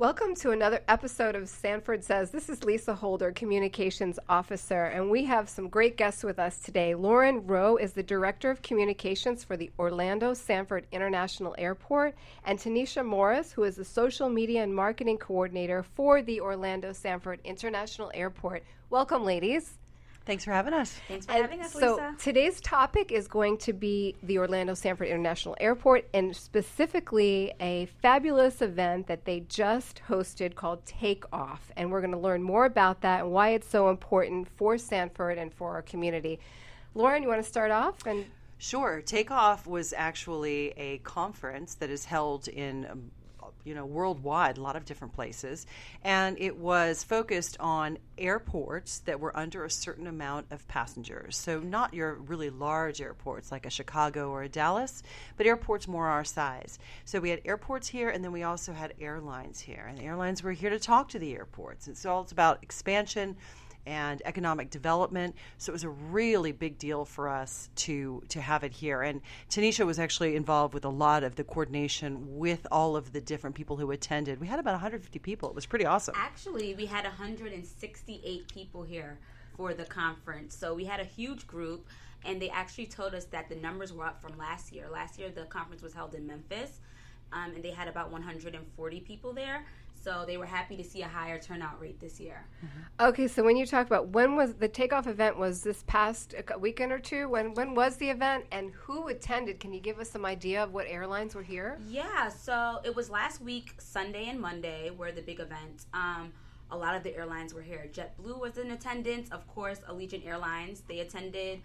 Welcome to another episode of Sanford Says. This is Lisa Holder, Communications Officer, and we have some great guests with us today. Lauren Rowe is the Director of Communications for the Orlando Sanford International Airport, and Tanisha Morris, who is the Social Media and Marketing Coordinator for the Orlando Sanford International Airport. Welcome, ladies. Thanks for having us. Thanks for having us, So Lisa. today's topic is going to be the Orlando Sanford International Airport, and specifically a fabulous event that they just hosted called Takeoff. And we're going to learn more about that and why it's so important for Sanford and for our community. Lauren, you want to start off? Sure. Takeoff was actually a conference that is held in worldwide, a lot of different places. And it was focused on airports that were under a certain amount of passengers. So not your really large airports like a Chicago or a Dallas, but airports more our size. So we had airports here, and then we also had airlines here. And the airlines were here to talk to the airports. And so it's about expansion and economic development. So it was a really big deal for us to have it here. And Tanisha was actually involved with a lot of the coordination with all of the different people who attended. We had about 150 people. It was pretty awesome. Actually, we had 168 people here for the conference. So we had a huge group, and they actually told us that the numbers were up from last year. Last year, the conference was held in Memphis, and they had about 140 people there. So they were happy to see a higher turnout rate this year. Mm-hmm. Okay, so when you talk about when was the Takeoff event, was this past weekend or two? When was the event and who attended? Can you give us some idea of what airlines were here? Yeah, so it was last week, Sunday and Monday were the big events. A lot of the airlines were here. JetBlue was in attendance. Of course, Allegiant Airlines, they attended.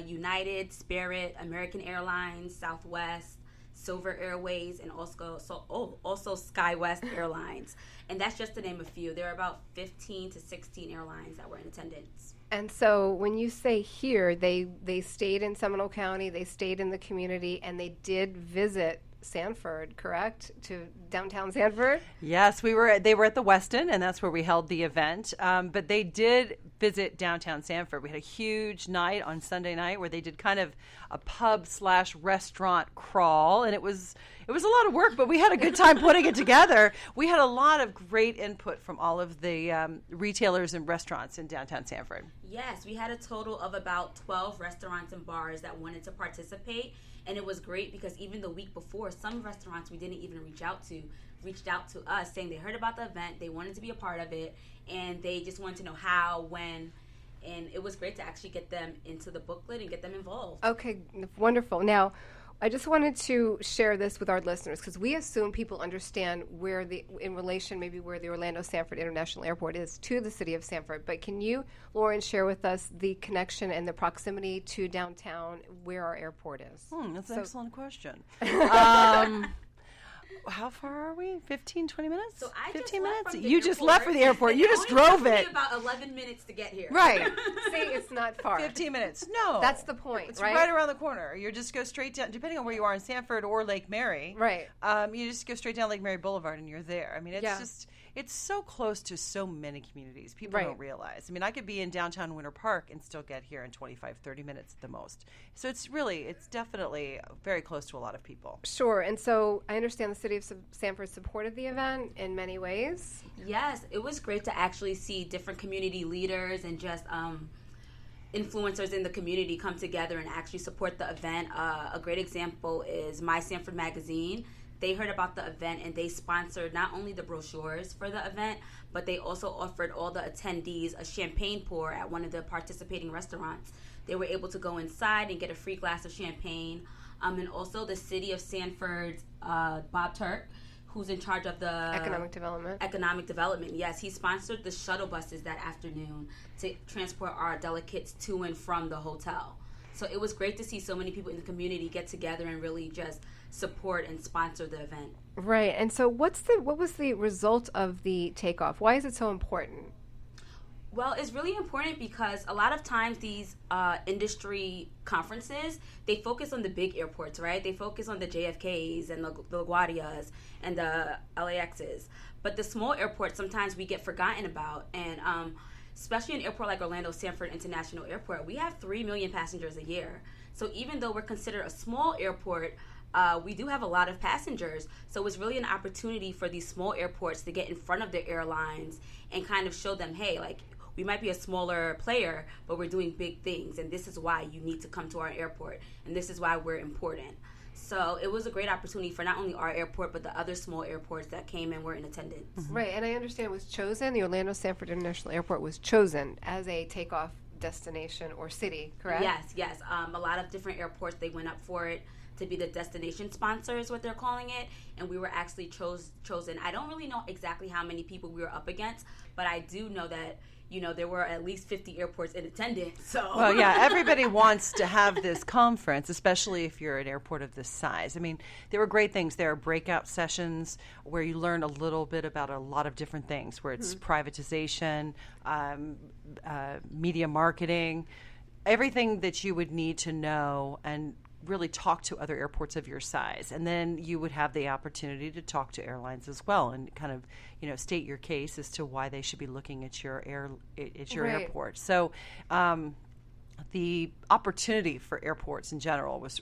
United, Spirit, American Airlines, Southwest, Silver Airways, and also SkyWest Airlines. And that's just to name a few. There are about 15 to 16 airlines that were in attendance. And so when you say here, they stayed in Seminole County, they stayed in the community, and they did visit Sanford, correct? To downtown Sanford? Yes, they were at the Westin, and that's where we held the event. But they did visit downtown Sanford. We had a huge night on Sunday night where they did kind of a pub/restaurant crawl, and it was a lot of work, but we had a good time putting it together. We had a lot of great input from all of the retailers and restaurants in downtown Sanford. Yes, we had a total of about 12 restaurants and bars that wanted to participate. And it was great because even the week before, some restaurants we didn't even reached out to us saying they heard about the event, they wanted to be a part of it, and they just wanted to know how, when, and it was great to actually get them into the booklet and get them involved. Okay, wonderful. Now, I just wanted to share this with our listeners because we assume people understand in relation maybe where the Orlando Sanford International Airport is to the city of Sanford. But can you, Lauren, share with us the connection and the proximity to downtown where our airport is? That's an excellent question. How far are we? 15, 20 minutes? So I 15 just minutes? left from the You airport. just left for the airport. You just It only drove took me it. about 11 minutes to get here. Right. See, it's not far. 15 minutes. No. That's the point, it's right? right around the corner. You just go straight down, depending on where you are in Sanford or Lake Mary. Right. You just go straight down Lake Mary Boulevard and you're there. I mean, it's so close to so many communities. People don't realize. I mean, I could be in downtown Winter Park and still get here in 25, 30 minutes at the most. So it's definitely very close to a lot of people. Sure. And so I understand the city of Sanford supported the event in many ways. Yes, it was great to actually see different community leaders and just influencers in the community come together and actually support the event. A great example is My Sanford Magazine. They heard about the event and they sponsored not only the brochures for the event, but they also offered all the attendees a champagne pour at one of the participating restaurants. They were able to go inside and get a free glass of champagne. And also the city of Sanford's Bob Turk, who's in charge of the Economic development. Yes, he sponsored the shuttle buses that afternoon to transport our delegates to and from the hotel. So it was great to see so many people in the community get together and really just support and sponsor the event. Right. And so what was the result of the Takeoff? Why is it so important? Well, it's really important because a lot of times these industry conferences, they focus on the big airports, right? They focus on the JFKs and the LaGuardias and the LAXs. But the small airports, sometimes we get forgotten about. And especially an airport like Orlando Sanford International Airport, we have 3 million passengers a year. So even though we're considered a small airport, we do have a lot of passengers. So it's really an opportunity for these small airports to get in front of the airlines and kind of show them, hey, like, we might be a smaller player, but we're doing big things, and this is why you need to come to our airport, and this is why we're important. So it was a great opportunity for not only our airport, but the other small airports that came and were in attendance. Right, and I understand it was chosen, the Orlando Sanford International Airport was chosen as a takeoff destination or city, correct? Yes. A lot of different airports, they went up for it to be the destination sponsor is what they're calling it, and we were actually chosen. I don't really know exactly how many people we were up against, but I do know that there were at least 50 airports in attendance. So. Well, yeah, everybody wants to have this conference, especially if you're an airport of this size. I mean, there were great things. There are breakout sessions where you learn a little bit about a lot of different things, where it's privatization, media marketing, everything that you would need to know and really talk to other airports of your size. And then you would have the opportunity to talk to airlines as well and kind of, state your case as to why they should be looking at your airport. So the opportunity for airports in general was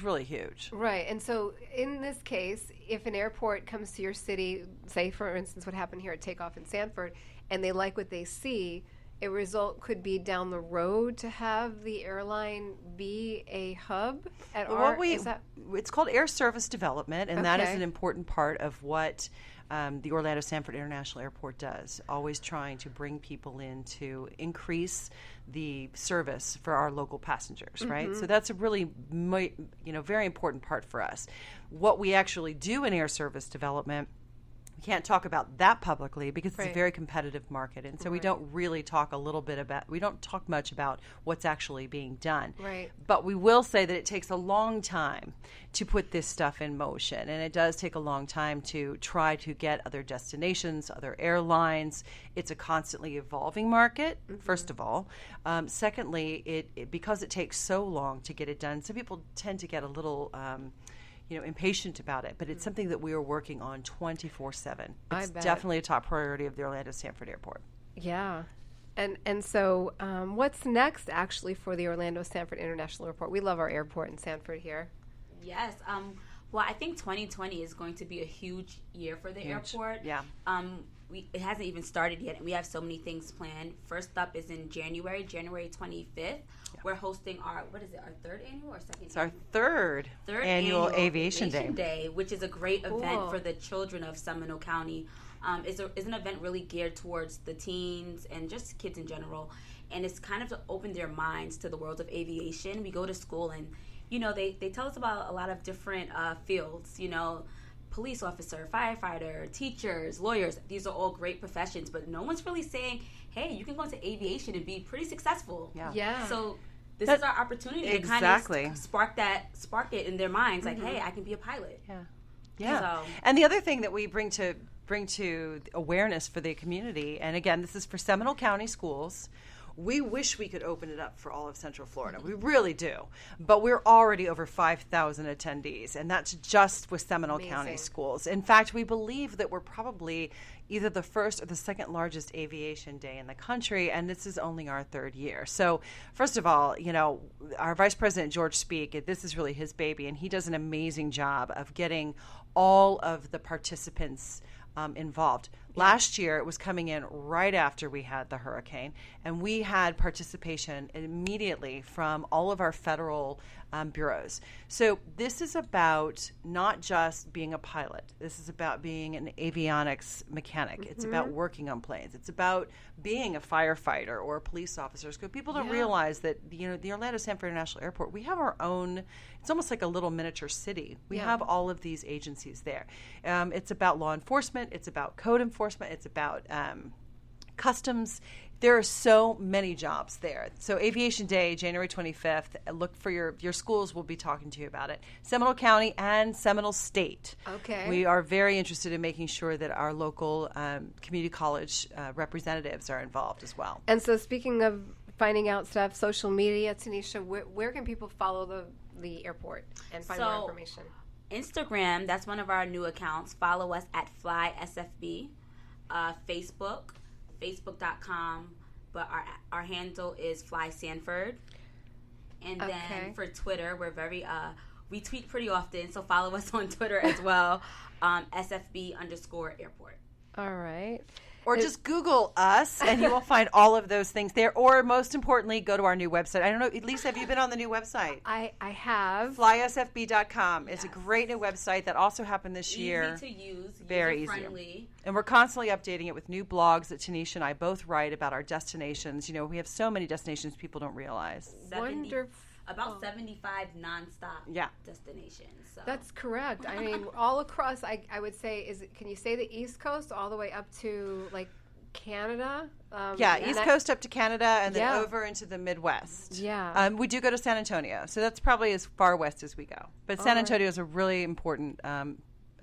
really huge. Right. And so in this case, if an airport comes to your city, say, for instance, what happened here at Takeoff in Sanford, and they like what they see, a result could be down the road to have the airline be a hub at it's called air service development, and that is an important part of what the Orlando Sanford International Airport does, always trying to bring people in to increase the service for our local passengers, right? So that's a really, very important part for us. What we actually do in air service development, we can't talk about that publicly because it's a very competitive market, and so we don't really talk we don't talk much about what's actually being done. Right. But we will say that it takes a long time to put this stuff in motion, and it does take a long time to try to get other destinations, other airlines. It's a constantly evolving market, first of all. Secondly, it because it takes so long to get it done, some people tend to get a little impatient about it, but it's something that we are working on 24/7. It's definitely a top priority of the Orlando Sanford Airport. Yeah. And so what's next actually for the Orlando Sanford International Airport? We love our airport in Sanford here. Yes. Well, I think 2020 is going to be a huge year for the airport. Yeah. It hasn't even started yet, and we have so many things planned. First up is in January 25th. Yeah. We're hosting our third annual or second? It's our third annual Aviation Day, which is a great event for the children of Seminole County. It's an event really geared towards the teens and just kids in general, and it's kind of to open their minds to the world of aviation. We go to school and, they tell us about a lot of different fields, police officer, firefighter, teachers, lawyers. These are all great professions, but no one's really saying, hey, you can go into aviation and be pretty successful. Yeah. So this is our opportunity to kind of spark it in their minds, like, hey, I can be a pilot. Yeah. So, and the other thing that we bring to awareness for the community, and again, this is for Seminole County schools. We wish we could open it up for all of Central Florida. We really do. But we're already over 5,000 attendees, and that's just with Seminole County schools. In fact, we believe that we're probably either the first or the second largest aviation day in the country, and this is only our third year. So, first of all, our Vice President, George Speak, this is really his baby, and he does an amazing job of getting all of the participants involved. Last year, it was coming in right after we had the hurricane, and we had participation immediately from all of our federal bureaus. So this is about not just being a pilot. This is about being an avionics mechanic. It's about working on planes. It's about being a firefighter or a police officer. So people don't realize that the Orlando Sanford International Airport, we have our own. It's almost like a little miniature city. We have all of these agencies there. It's about law enforcement. It's about code enforcement. It's about customs. There are so many jobs there. So Aviation Day, January 25th, look for your schools. Will be talking to you about it. Seminole County and Seminole State. Okay. We are very interested in making sure that our local community college representatives are involved as well. And so speaking of finding out stuff, social media, Tanisha, where can people follow the airport and find more information? Instagram, that's one of our new accounts. Follow us at FlySFB. Facebook.com, but our handle is Fly Sanford. And then for Twitter, we're very We tweet pretty often, so follow us on Twitter as well, SFB_airport. All right. Or just Google us, and you will find all of those things there. Or most importantly, go to our new website. I don't know, Lisa, have you been on the new website? I have. FlySFB.com. Yes. It's a great new website that also happened this year. Easy to use, Very user-friendly. And we're constantly updating it with new blogs that Tanisha and I both write about our destinations. You know, we have so many destinations people don't realize. Wonderful. About 75 nonstop destinations. So. That's correct. I mean, all across, I would say, can you say the East Coast all the way up to, like, Canada? East Coast up to Canada and then over into the Midwest. Yeah. We do go to San Antonio, so that's probably as far west as we go. But San Antonio is a really important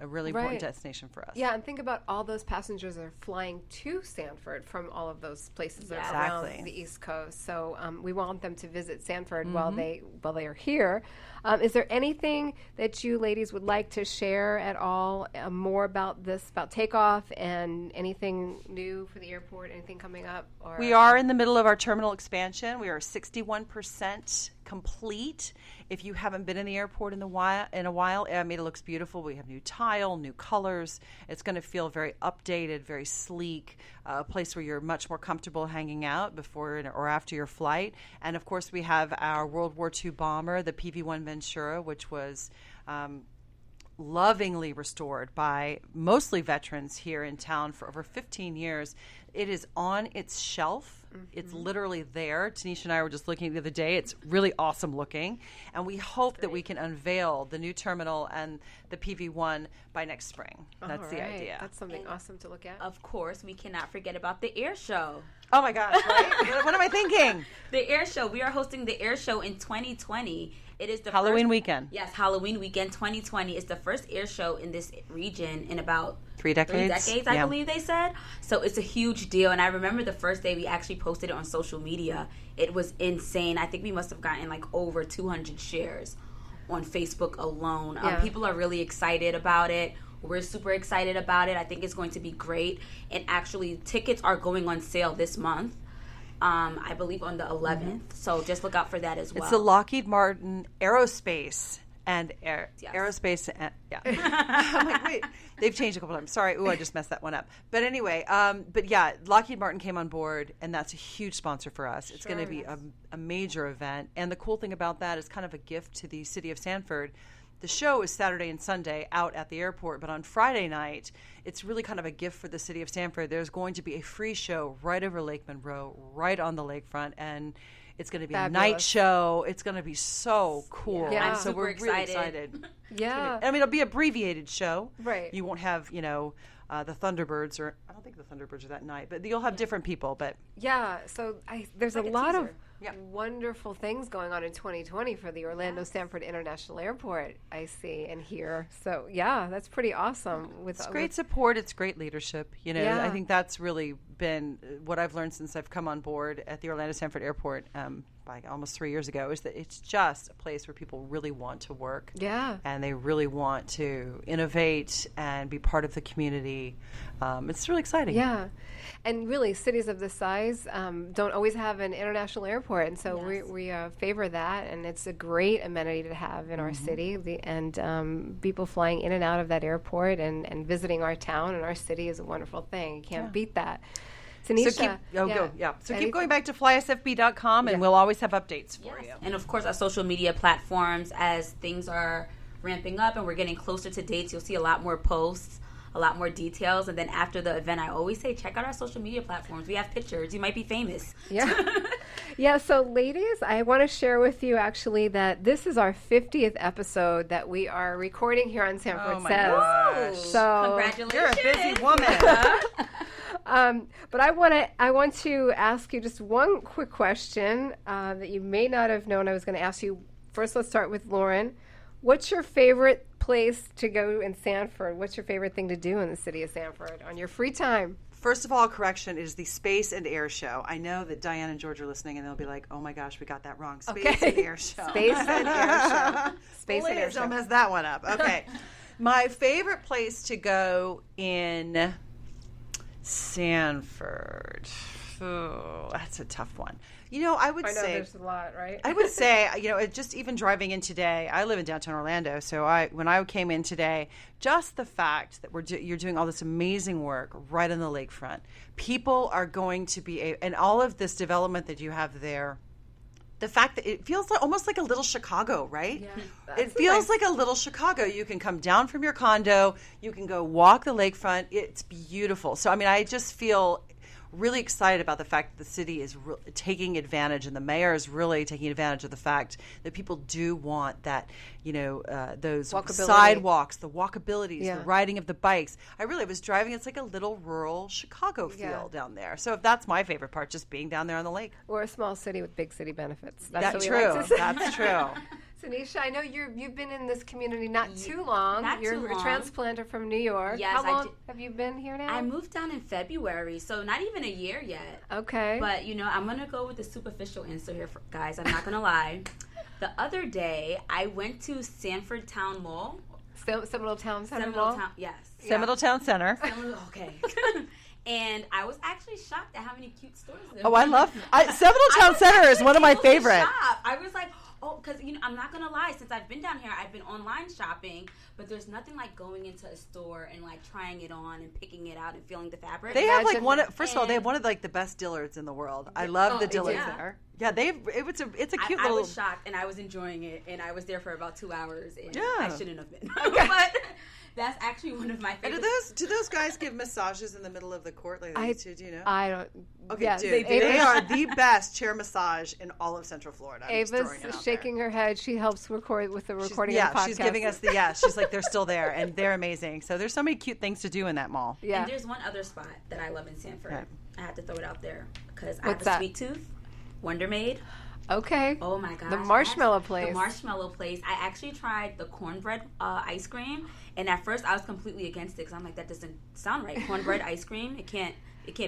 important destination for us. Yeah, and think about all those passengers that are flying to Sanford from all of those places around the East Coast. So we want them to visit Sanford while they are here. Is there anything that you ladies would like to share at all more about this, about Takeoff, and anything new for the airport, anything coming up? Or we are in the middle of our terminal expansion. We are 61% complete. If you haven't been in the airport in a while, I mean, it looks beautiful. We have new tile, new colors. It's going to feel very updated, very sleek, a place where you're much more comfortable hanging out before or after your flight. And, of course, we have our World War II bomber, the PV-1 Ventura, which was lovingly restored by mostly veterans here in town for over 15 years. It is on its shelf. It's literally there. Tanisha and I were just looking the other day. It's really awesome looking. And we hope that we can unveil the new terminal and the PV-1 by next spring. That's the idea. That's something awesome to look at. Of course, we cannot forget about the Airshow. Oh, my gosh, right? What am I thinking? The Airshow. We are hosting the Airshow in 2020. It is the Halloween weekend. Yes, Halloween weekend 2020 is the first air show in this region in about 3 decades. I believe they said. So it's a huge deal. And I remember the first day we actually posted it on social media. It was insane. I think we must have gotten like over 200 shares on Facebook alone. People are really excited about it. We're super excited about it. I think it's going to be great. And actually, tickets are going on sale this month. I believe on the 11th. So just look out for that as well. It's the Lockheed Martin Aerospace and Aerospace. And, I'm like, wait, they've changed a couple times. Sorry. Ooh, I just messed that one up. But anyway, Lockheed Martin came on board, and that's a huge sponsor for us. It's going to be a major event. And the cool thing about that is kind of a gift to the city of Sanford. The show is Saturday and Sunday out at the airport, but on Friday night, it's really kind of a gift for the city of Sanford. There's going to be a free show right over Lake Monroe, right on the lakefront, and it's going to be a night show. It's going to be so cool. Yeah. So we're really excited. Yeah. I mean, it'll be a abbreviated show. Right. You won't have, the Thunderbirds, or I don't think the Thunderbirds are that night, but you'll have different people. But so there's like a a lot teaser. of wonderful things going on in 2020 for the Orlando Sanford International Airport, I see and hear. So, that's pretty awesome. It's great support. It's great leadership. I think that's really been what I've learned since I've come on board at the Orlando Sanford Airport almost 3 years ago, is that it's just a place where people really want to work. Yeah. And they really want to innovate and be part of the community. It's really exciting. Yeah. And really, cities of this size don't always have an international airport. And so we favor that. And it's a great amenity to have in our city. And people flying in and out of that airport and visiting our town and our city is a wonderful thing. You can't beat that. Tanisha, So keep going back to flysfb.com, and we'll always have updates for you. And of course, our social media platforms, as things are ramping up and we're getting closer to dates, you'll see a lot more posts, a lot more details. And then after the event, I always say, check out our social media platforms. We have pictures. You might be famous. Yeah. So ladies, I want to share with you actually that this is our 50th episode that we are recording here on Sanford Says. Gosh. So congratulations. You're a busy woman. But I want to ask you just one quick question that you may not have known I was going to ask you. First, let's start with Lauren. What's your favorite place to go in Sanford? What's your favorite thing to do in the city of Sanford on your free time? First of all, correction, it is the Space and Air Show. I know that Diane and George are listening, and they'll be like, oh my gosh, we got that wrong. Space and Air Show. Space and Air Show. Space and Air Show. Don't mess that one up. Okay. My favorite place to go in Sanford. Oh, that's a tough one. I would I know say there's a lot, right? I would say, just even driving in today, I live in downtown Orlando, so when I came in today, just the fact that you're doing all this amazing work right on the lakefront, people are going to be, and all of this development that you have there, the fact that it feels almost like a little Chicago, right? Yeah, it feels like a little Chicago. You can come down from your condo, you can go walk the lakefront. It's beautiful. So, I just feel really excited about the fact that the city is taking advantage, and the mayor is really taking advantage of the fact that people do want that, those sidewalks, the walkabilities, the riding of the bikes. I was driving. It's like a little rural Chicago feel down there. So that's my favorite part, just being down there on the lake. We're a small city with big city benefits. That's true. That's true. Tanisha, I know you've been in this community not too long. You're a transplanter from New York. Yes, How long have you been here now? I moved down in February, so not even a year yet. Okay. But, I'm going to go with the superficial answer here, guys. I'm not going to lie. The other day, I went to Sanford Town Mall. Seminole Town Center Seminole Mall? Yes. Seminole Town Center. Okay. And I was actually shocked at how many cute stores there were. Oh, I love Seminole Town Center is one of my favorites. I was like, because, I'm not going to lie. Since I've been down here, I've been online shopping, but there's nothing like going into a store and, trying it on and picking it out and feeling the fabric. They have, first of all, they have one of, the best Dillards in the world. I love the Dillards there. Yeah, it's a cute little... I was shocked, and I was enjoying it, and I was there for about 2 hours, and I shouldn't have been. Okay. But that's actually one of my favorites. And do those guys give massages in the middle of the court like they used to? Do you know? I don't... Okay, yes, dude, they are the best chair massage in all of Central Florida. Ava's shaking her head. She helps record with the recording of the podcast. She's giving us the yes. She's like, they're still there, and they're amazing. So there's so many cute things to do in that mall. Yeah. And there's one other spot that I love in Sanford. Yeah. I have to throw it out there because I have that? a sweet tooth. Wonder Maid. Okay. Oh my gosh. The marshmallow place. The marshmallow place. I actually tried the cornbread ice cream, and at first I was completely against it because I'm like, that doesn't sound right. Cornbread ice cream. It can't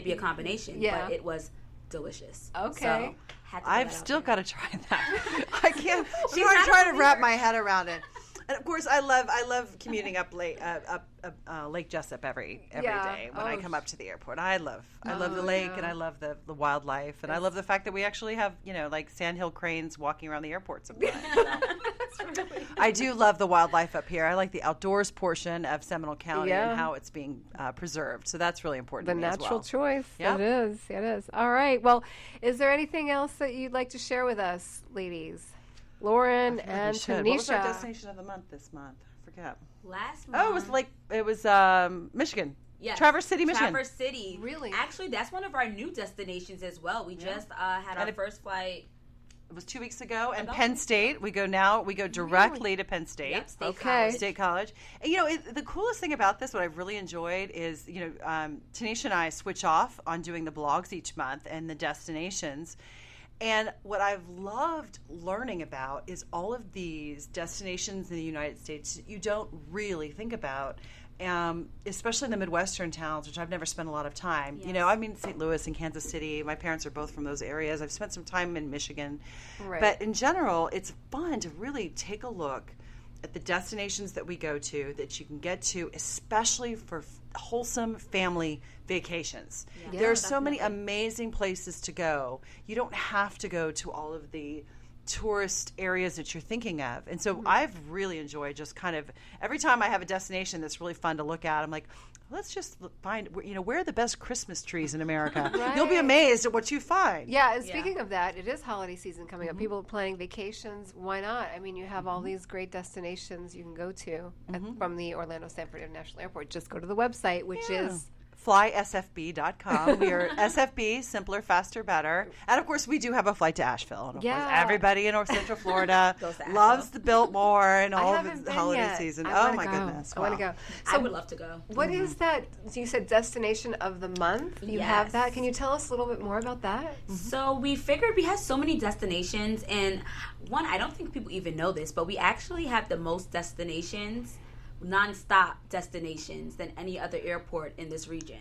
be a combination. Yeah. But it was delicious. Okay. So, I've still got to try that. I can't. I'm trying to wrap my head around it. And of course, I love commuting up Lake Jessup every day when I come up to the airport. I love the lake, and I love the wildlife, and I love the fact that we actually have sandhill cranes walking around the airport sometimes. So. I do love the wildlife up here. I like the outdoors portion of Seminole County and how it's being preserved. So that's really important. The to me natural as well. choice. Yep. It is. All right. Well, is there anything else that you'd like to share with us, ladies? Lauren and Tanisha. What was our destination of the month this month? I forget. Last month. It was Michigan. Yes. Traverse City, Michigan. Traverse City. Really? Actually, that's one of our new destinations as well. We just had our first flight. It was 2 weeks ago. And Penn State. We go directly to Penn State. Yep, State College. And, the coolest thing about this, what I've really enjoyed is, Tanisha and I switch off on doing the blogs each month and the destinations. And what I've loved learning about is all of these destinations in the United States that you don't really think about, especially in the Midwestern towns, which I've never spent a lot of time. Yes. St. Louis and Kansas City. My parents are both from those areas. I've spent some time in Michigan. Right. But in general, it's fun to really take a look at the destinations that we go to that you can get to, especially for wholesome family vacations. Yeah, there are so many amazing places to go. You don't have to go to all of the tourist areas that you're thinking of. And so I've really enjoyed just kind of every time I have a destination that's really fun to look at, I'm like, let's just find, where are the best Christmas trees in America? Right. You'll be amazed at what you find. Yeah, and speaking of that, it is holiday season coming up. People are planning vacations. Why not? You have all these great destinations you can go to from the Orlando Sanford International Airport. Just go to the website, which is flysfb.com. We are SFB, simpler, faster, better. And of course, we do have a flight to Asheville. And of course, everybody in Central Florida loves the Biltmore and all of the holiday season. Oh my goodness. I want to go. So I would love to go. What is that? So you said destination of the month. You have that. Can you tell us a little bit more about that? So we figured we have so many destinations, and one, I don't think people even know this, but we actually have the most destinations, non-stop destinations, than any other airport in this region.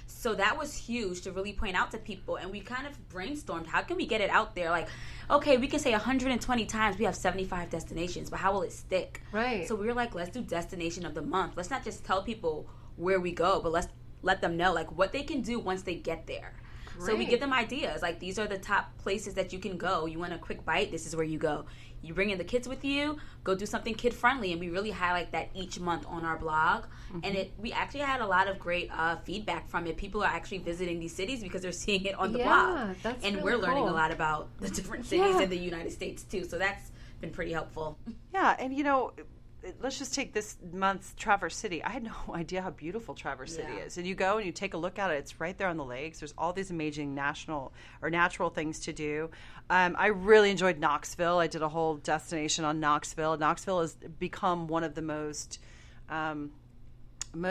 So that was huge to really point out to people, and we kind of brainstormed, how can we get it out there? Like, okay, we can say 120 times we have 75 destinations, but how will it stick? Right. So we were like, let's do destination of the month. Let's not just tell people where we go, but let's let them know like what they can do once they get there. So we give them ideas. Like, these are the top places that you can go. You want a quick bite? This is where you go. You bring in the kids with you, go do something kid-friendly, and we really highlight that each month on our blog. And we actually had a lot of great feedback from it. People are actually visiting these cities because they're seeing it on the blog. That's and really we're learning cool. a lot about the different cities in the United States, too. So that's been pretty helpful. Yeah, and let's just take this month's Traverse City. I had no idea how beautiful Traverse City is. And you go and you take a look at it. It's right there on the lakes. There's all these amazing natural things to do. I really enjoyed Knoxville. I did a whole destination on Knoxville. Knoxville has become one of the most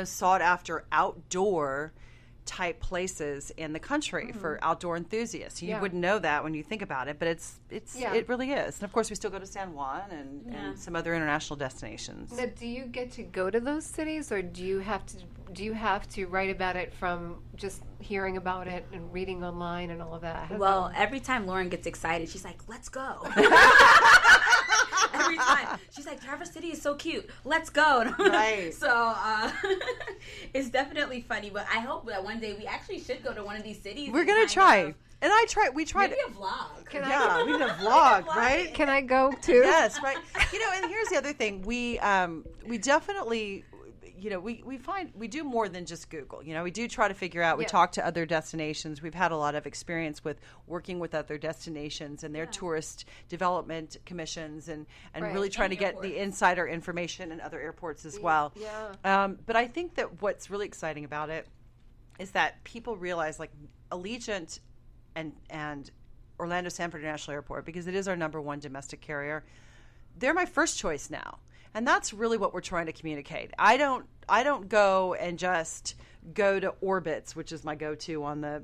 sought after outdoor type places in the country for outdoor enthusiasts. You wouldn't know that when you think about it, but it really is. And of course, we still go to San Juan and some other international destinations. Now, do you get to go to those cities, or do you have to write about it from just hearing about it and reading online and all of that? Well, every time Lauren gets excited, she's like, "Let's go." Every time she's like, "Traverse City is so cute. Let's go." Right. So it's definitely funny, but I hope that one day we actually should go to one of these cities. We're gonna try. And we tried. Maybe a vlog. We need a vlog, right? Can I go too? Yes, right. And here's the other thing. We definitely, we do more than just Google. We do try to figure out. We talk to other destinations. We've had a lot of experience with working with other destinations and their tourist development commissions, and really trying to get the insider information in other airports as well. Yeah. But I think that what's really exciting about it is that people realize, like, Allegiant and Orlando Sanford International Airport, because it is our number one domestic carrier, they're my first choice now. And that's really what we're trying to communicate. I don't go and just go to Orbitz, which is my go-to on the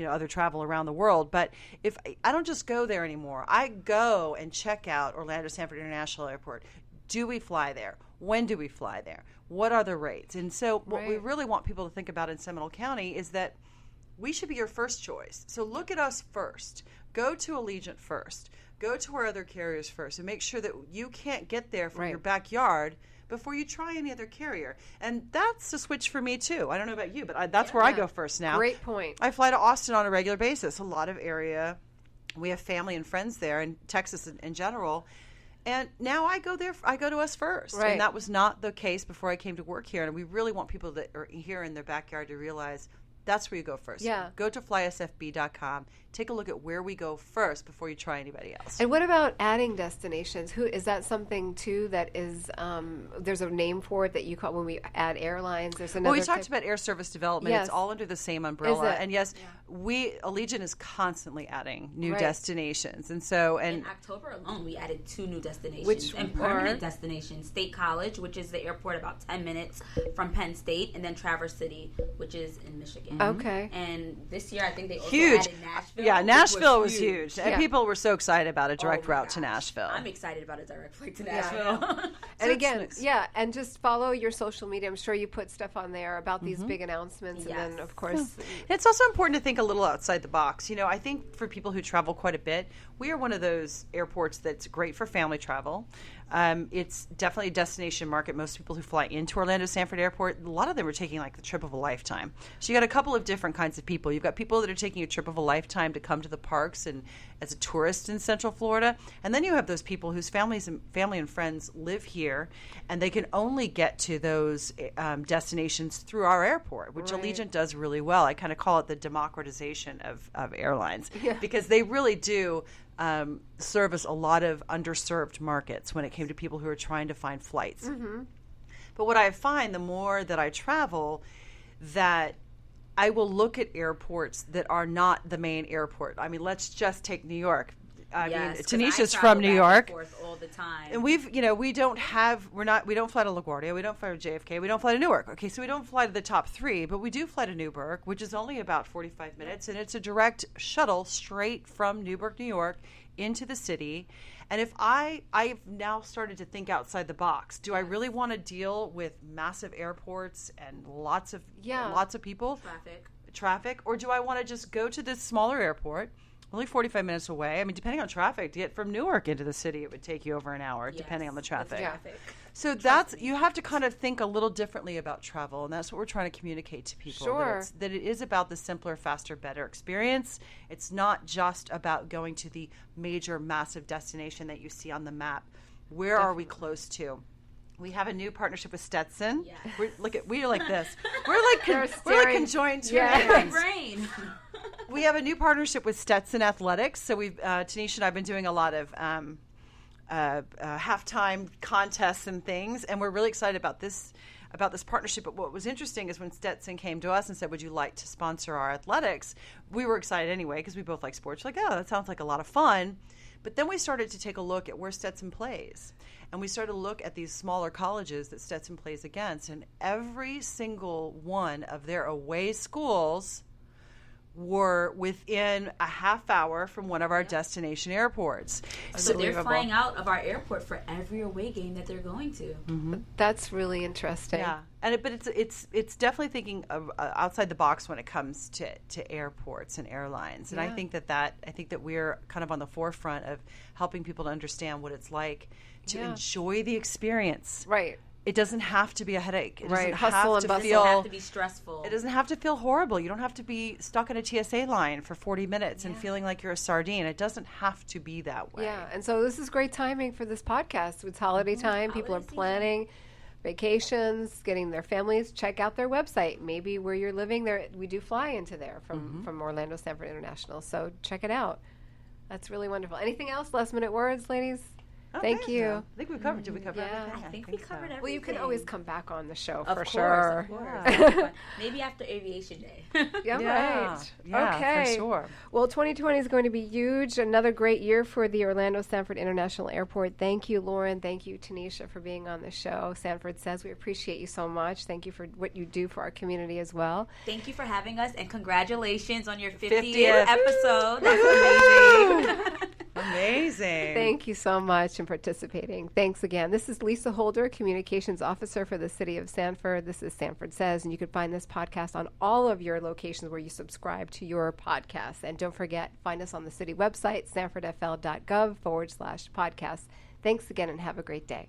other travel around the world. But if I don't just go there anymore, I go and check out Orlando Sanford International Airport. Do we fly there? When do we fly there? What are the rates? And so what we really want people to think about in Seminole County is that we should be your first choice. So look at us first. Go to Allegiant first. Go to our other carriers first, and make sure that you can't get there from your backyard before you try any other carrier. And that's a switch for me too. I don't know about you, but that's where I go first now. Great point. I fly to Austin on a regular basis. A lot of area. We have family and friends there, and Texas in general. And now I go there. I go to us first. Right. And that was not the case before I came to work here. And we really want people that are here in their backyard to realize that's where you go first. Yeah. Go to flysfb.com. Take a look at where we go first before you try anybody else. And what about adding destinations? Is that something too that is there's a name for it that you call when we add airlines? There's another. Well, we talked about air service development. Yes. It's all under the same umbrella. Is it? And yes, Allegiant is constantly adding new destinations. And so in October alone, we added 2 new destinations. Which and permanent destinations. State College, which is the airport about 10 minutes from Penn State, and then Traverse City, which is in Michigan. Okay. And this year, I think they also huge. added Nashville. Yeah, Nashville was huge. And Yeah. people were so excited about a direct route to gosh. Nashville. I'm excited about a direct flight to Nashville. And So again, it's nice. and just follow your social media. I'm sure you put stuff on there about these big announcements, and then of course, It's also important to think a little outside the box. I think for people who travel quite a bit, we are one of those airports that's great for family travel. It's definitely a destination market. Most people who fly into Orlando Sanford Airport, a lot of them are taking like the trip of a lifetime. So you got a couple of different kinds of people. You've got people that are taking a trip of a lifetime to come to the parks and as a tourist in Central Florida, and then you have those people whose family and friends live here, and they can only get to those destinations through our airport, which Allegiant does really well. I kind of call it the democratization of airlines, because they really do service a lot of underserved markets when it came to people who are trying to find flights. But what I find, the more that I travel, that I will look at airports that are not the main airport. I mean, let's just take New York. I mean, Tanisha's from New York. All the time. And we don't fly to LaGuardia, we don't fly to JFK, we don't fly to Newark. Okay, so we don't fly to the top 3, but we do fly to Newburgh, which is only about 45 minutes, and it's a direct shuttle straight from Newburgh, New York, into the city. And if I've now started to think outside the box. Do I really want to deal with massive airports and lots of people? Traffic. Or do I want to just go to this smaller airport, only 45 minutes away. I mean, depending on traffic, to get from Newark into the city, it would take you over an hour, depending on the traffic. So you have to kind of think a little differently about travel, and that's what we're trying to communicate to people. Sure. That it is about the simpler, faster, better experience. It's not just about going to the major, massive destination that you see on the map. Where are we close to? We have a new partnership with Stetson. Yeah. We're like this. We're like conjoined twins. Brain. We have a new partnership with Stetson Athletics. So we've Tanisha and I've been doing a lot of halftime contests and things, and we're really excited about this partnership. But what was interesting is when Stetson came to us and said, "Would you like to sponsor our athletics?" We were excited anyway because we both like sports. We're like, oh, that sounds like a lot of fun. But then we started to take a look at where Stetson plays. And we started to look at these smaller colleges that Stetson plays against. And every single one of their away schools were within a half hour from one of our destination airports. So they're flying out of our airport for every away game that they're going to. Mm-hmm. That's really interesting. Yeah, but it's definitely thinking of, outside the box when it comes to airports and airlines. And I think that we're kind of on the forefront of helping people to understand what it's like to enjoy the experience. Right. It doesn't have to be a headache. It doesn't Hustle and bustle. It doesn't have to be stressful. It doesn't have to feel horrible. You don't have to be stuck in a TSA line for 40 minutes and feeling like you're a sardine. It doesn't have to be that way. Yeah, and so this is great timing for this podcast. It's holiday time. People are planning vacations, getting their families. Check out their website. Maybe where you're living, there we do fly into there from Orlando Sanford International. So check it out. That's really wonderful. Anything else? Last minute words, ladies? Thank you. I think we covered. Did we cover everything? I think we covered everything. Well, you can always come back on the show Of for course, sure. Of course. Maybe after Aviation Day. Right. Yeah, okay. for sure. Well, 2020 is going to be huge. Another great year for the Orlando Sanford International Airport. Thank you, Lauren. Thank you, Tanisha, for being on the show. Sanford Says, we appreciate you so much. Thank you for what you do for our community as well. Thank you for having us, and congratulations on your 50th 50th episode. That's amazing. Amazing. Thank you so much for participating. Thanks again. This is Lisa Holder, Communications Officer for the City of Sanford. This is Sanford Says, and you can find this podcast on all of your locations where you subscribe to your podcasts. And don't forget, find us on the city website, sanfordfl.gov/podcast. Thanks again, and have a great day.